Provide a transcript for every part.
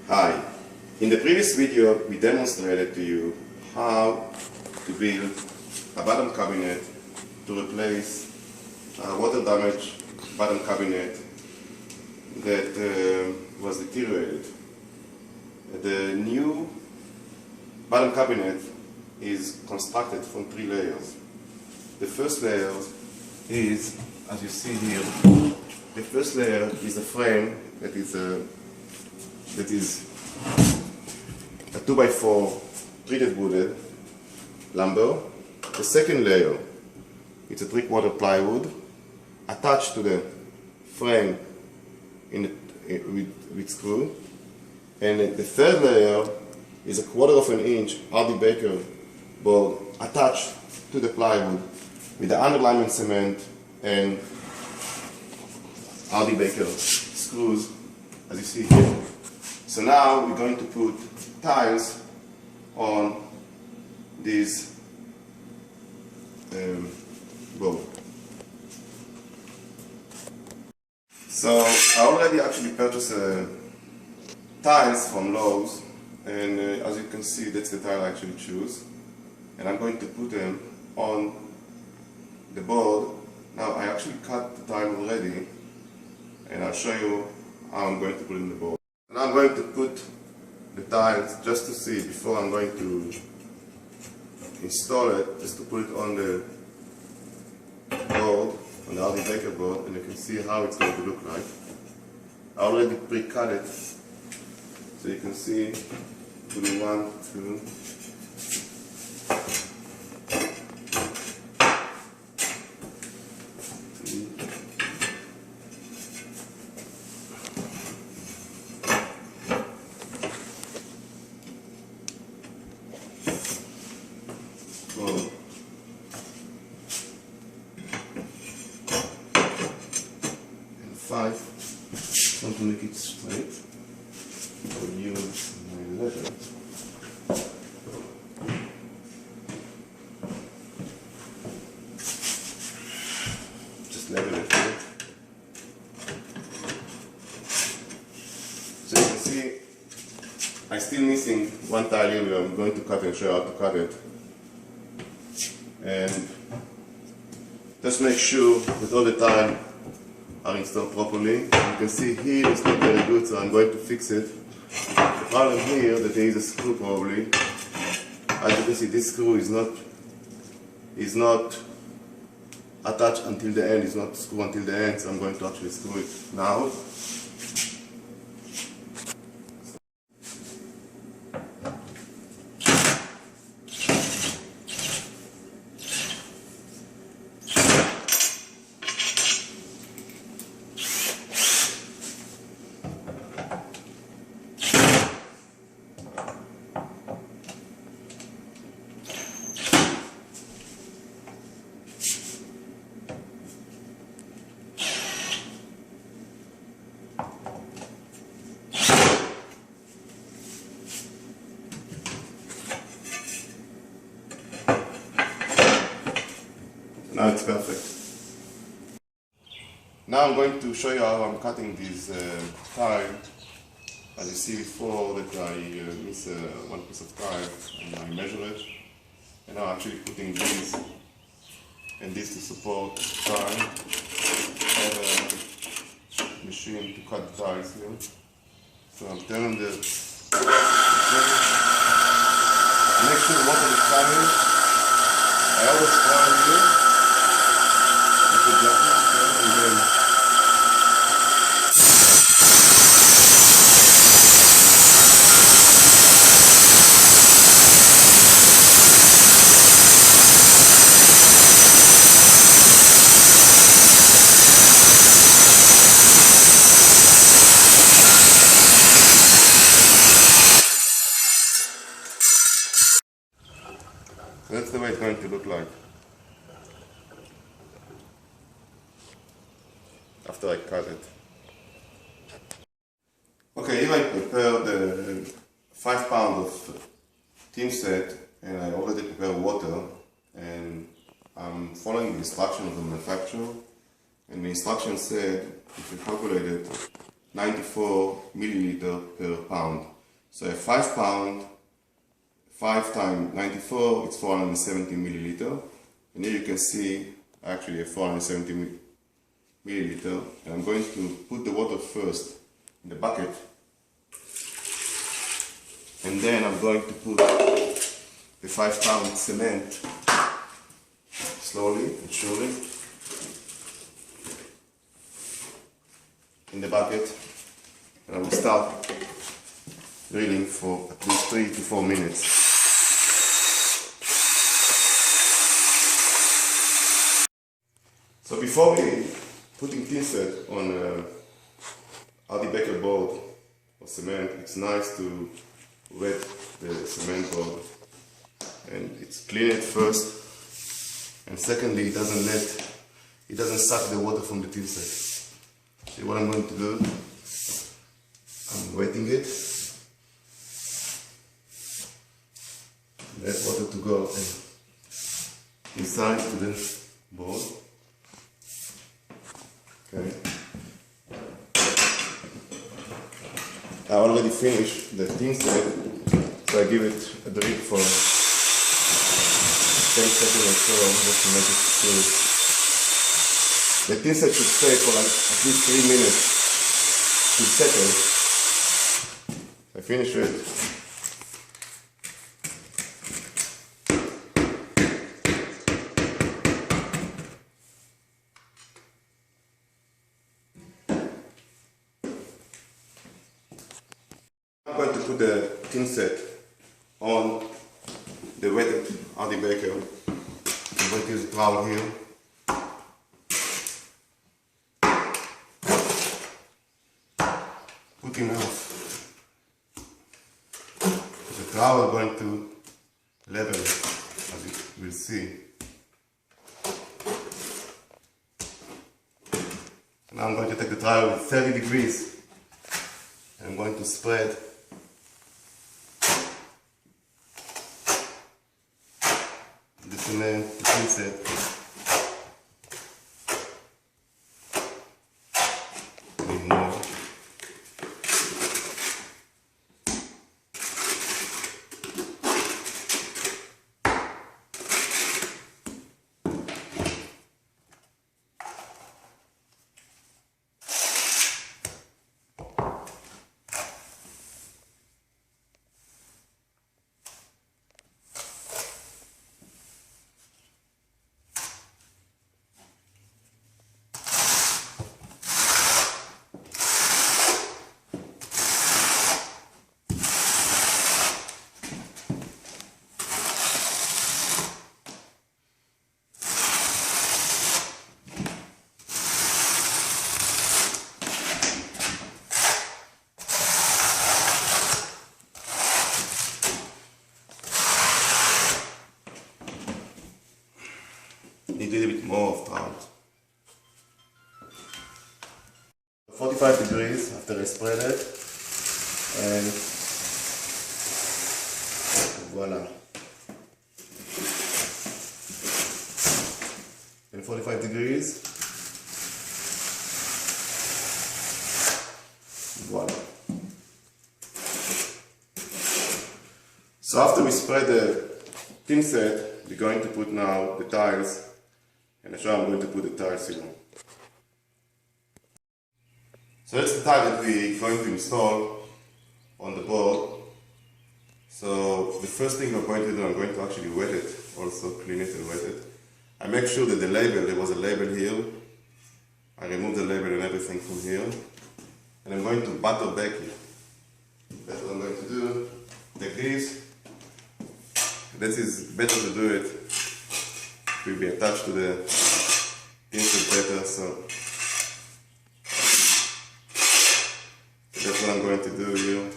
Hi, in the previous video we demonstrated to you how to build a bottom cabinet to replace a water damaged bottom cabinet that was deteriorated. The new bottom cabinet is constructed from 3 layers. The first layer is, as you see here, the first layer is a frame that is a 2x4 treated wooded lumber. The second layer, it's a 3/4 plywood attached to the frame with screw. And the third layer is a 1/4 inch Hardy Baker board attached to the plywood with the underlayment cement and Hardy Baker screws, as you see here. So now we're going to put tiles on this board. So I already actually purchased tiles from Lowe's, and as you can see, that's the tile I actually choose. And I'm going to put them on the board. Now I actually cut the tile already, and I'll show you how I'm going to put it in the board. And I'm going to put the tiles just to see before I'm going to install it, just to put it on the board, on the Hardy Baker board, and you can see how it's going to look like. I already pre-cut it, so you can see putting 1, 2, 3, 4, and 5. I want to make it straight. I'll use my leather. Just level it here. So you can see I'm still missing one tile here. I'm going to cut and show you how to cut it. And just make sure that all the tiles are installed properly. You can see here it's not very good, so I'm going to fix it. The problem here that there is a screw probably. As you can see, this screw is not attached until the end, it's not screwed until the end, so I'm going to actually screw it now. Now it's perfect. Now I'm going to show you how I'm cutting this tile. As you see before that I miss one piece of tile and I measure it. And now I'm actually putting this and this to support the tile. I have a machine to cut the tiles here. So I'm turning the machine. Make sure water is coming. I always try here. That's the way it's going to look like after I cut it. Okay, here I prepared the 5 pounds of tin set, and I already prepared water, and I'm following the instruction of the manufacturer. And the instruction said, if you calculate it, 94 milliliter per pound. So a 5 pound, 5 times 94, it's 470 milliliter. And here you can see actually a 470 milliliter. And I'm going to put the water first in the bucket. And then I'm going to put the 5 pound cement slowly and surely in the bucket. And I will start drilling for at least 3 to 4 minutes. So before we putting tinset on Adi Baker board of cement, it's nice to wet the cement board, and it's clean it first, and secondly it doesn't suck the water from the tinset. See what I'm going to do? I'm wetting it, let water to go inside to the board. Okay. I already finished the tinset, so I give it a drip for 10 seconds or so just to make it smooth. The tinset should stay for like at least 3 minutes to settle. I finish it. I'm going to put the tinset on the wetted Adi Baker. I'm going to use a trowel here. Put enough. The trowel is going to level it, as you will see. Now I'm going to take the trowel with 30 degrees and I'm going to spread the cement, the tinset. Need more. Need a little bit more of trowel. 45 degrees after I spread it, and voila. And 45 degrees, voila. So after we spread the tinset, we're going to put now the tiles. And that's why I'm going to put the tiles here. So that's the tile that we're going to install on the board. So the first thing I'm going to do, I'm going to actually wet it, also clean it and wet it. I make sure that the label, there was a label here. I remove the label and everything from here. And I'm going to butter bake it. That's what I'm going to do. Take this. This is better to do it. It will be attached to the tinset better, so that's what I'm going to do here.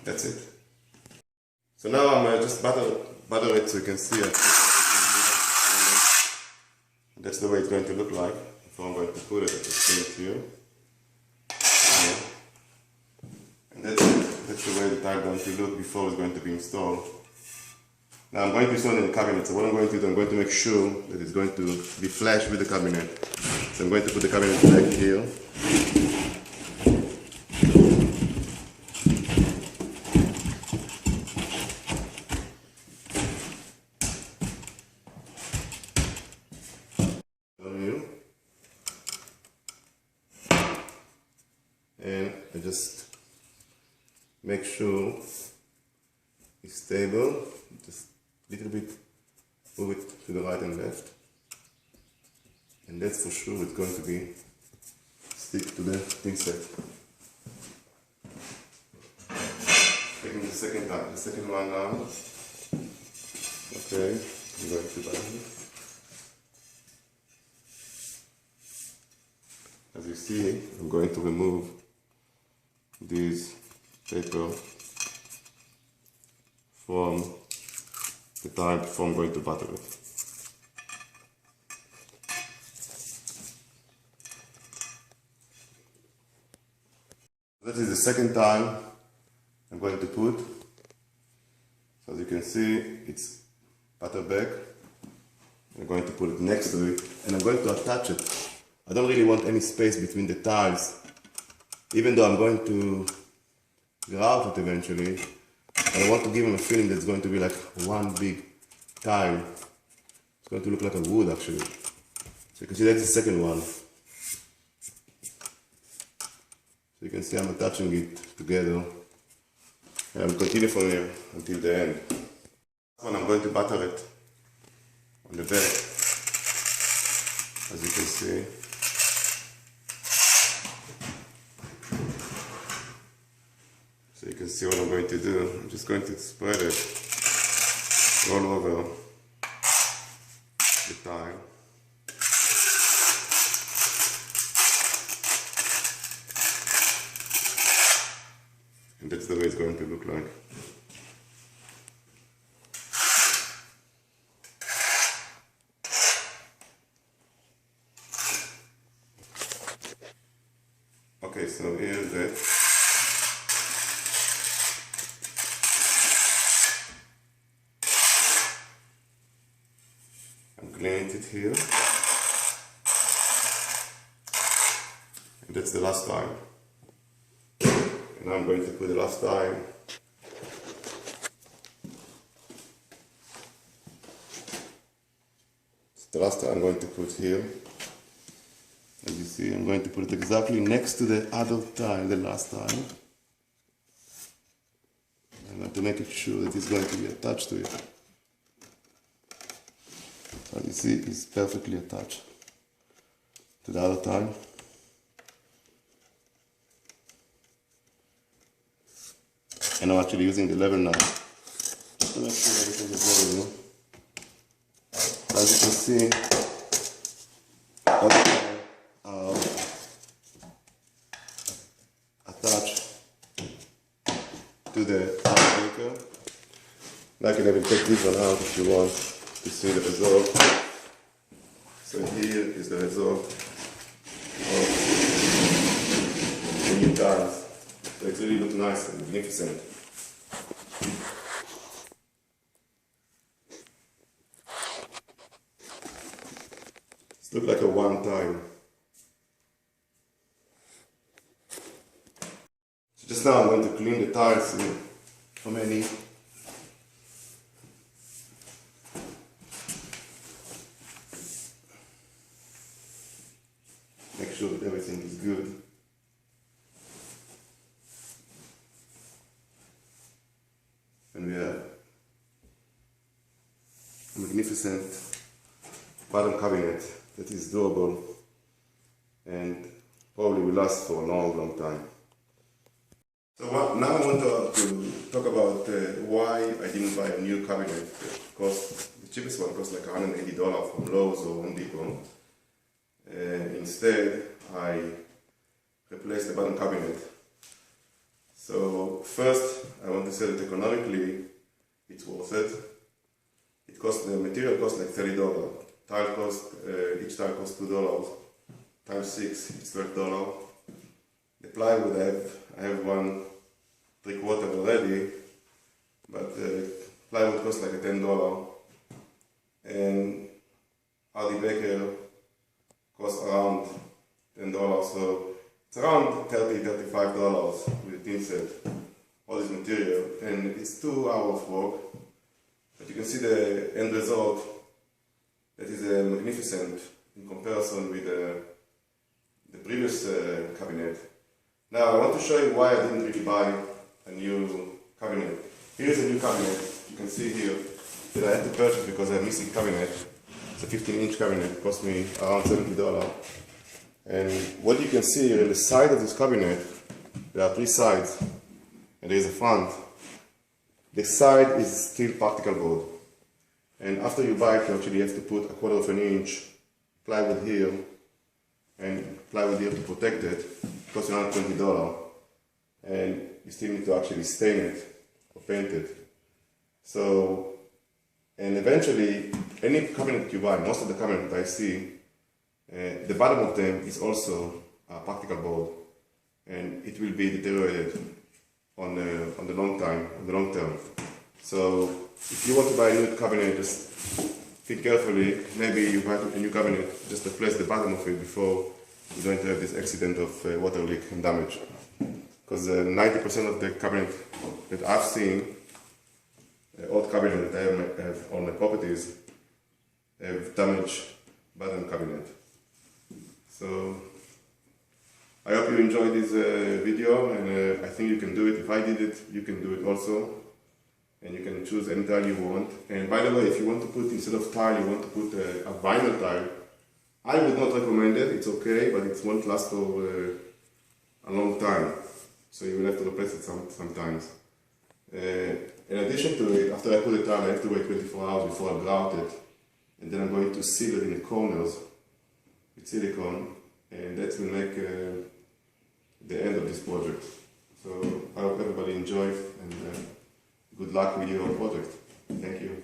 That's it. So now I'm just butter it so you can see it. That's the way it's going to look like. So I'm going to put it, just bring it here. And that's it. That's the way the tile is going to look before it's going to be installed. Now I'm going to install it in the cabinet, so what I'm going to do, I'm going to make sure that it's going to be flush with the cabinet. So I'm going to put the cabinet back here. And I just make sure it's stable, just a little bit move it to the right and left, and that's for sure it's going to be stick to the thin set. Taking the second one now. Okay, I'm going to buy it. As you see, I'm going to remove this paper from the tile before I'm going to butter it. That is the second tile I'm going to put. So as you can see, it's butter back. I'm going to put it next to it and I'm going to attach it. I don't really want any space between the tiles, even though I'm going to grout it eventually. I want to give them a feeling that it's going to be like one big tile. It's going to look like a wood actually. So you can see that's the second one. So you can see I'm attaching it together. And I'll continue from here until the end. When I'm going to butter it on the back, as you can see. So you can see what I'm going to do. I'm just going to spread it all over the tile. And that's the way it's going to look like. Okay, so here's it. Cleaning it here, and that's the last tile. And now I'm going to put the last tile the last tile I'm going to put here. As you see, I'm going to put it exactly next to the other tile, the last tile. I'm going to make it sure that it's going to be attached to it. As you see, it's perfectly attached to the other tile. And I'm actually using the level knife to make sure everything is level. As you can see, all the tiles are attached to the maker. Now you can even take this one out if you want to see the result. So here is the result of the new tiles. So it really looks nice and magnificent. It looks like a one tile. So just now I'm going to clean the tiles from any make sure that everything is good. And we have a magnificent bottom cabinet that is durable and probably will last for a long time. So now I want to talk about why I didn't buy a new cabinet. Because the cheapest one cost like $180 from Lowe's or Home Depot. Instead, I replaced the bottom cabinet. So first, I want to say that economically, it's worth it. The material costs like $30. Tile cost, each tile costs $2. Times 6, it's $12. The plywood, I have one 3/4 already, but plywood costs like $10. And Hardy Baker costs around $10, so it's around $30–35 with the tin set, all this material, and it's 2 hours of work. But you can see the end result that is magnificent in comparison with the previous cabinet. Now I want to show you why I didn't really buy a new cabinet. Here's a new cabinet, you can see here, that I had to purchase because I have a missing cabinet. It's a 15-inch cabinet, it cost me around $70. And what you can see here, in the side of this cabinet, there are 3 sides, and there is a front. The side is still particle board. And after you buy it, you actually have to put 1/4 inch plywood here, and plywood here to protect it. It costs around $20. And you still need to actually stain it or paint it. So, and eventually, any cabinet you buy, most of the cabinets that I see, the bottom of them is also a particle board, and it will be deteriorated on the long term. So, if you want to buy a new cabinet, just think carefully. Maybe you buy a new cabinet, just replace the bottom of it before you don't have this accident of water leak and damage. Because 90% of the cabinet that I've seen, old cabinet that I have on my properties, have damaged bottom cabinet. So I hope you enjoyed this video, and I think you can do it. If I did it, you can do it also. And you can choose any tile you want. And by the way, if you want to put, instead of tile, you want to put a vinyl tile, I would not recommend it. It's okay, but it won't last for a long time. So you will have to replace it sometimes. In addition to it, after I put it on, I have to wait 24 hours before I grout it. And then I'm going to seal it in the corners with silicone, and that will make the end of this project. So I hope everybody enjoys, and good luck with your project. Thank you.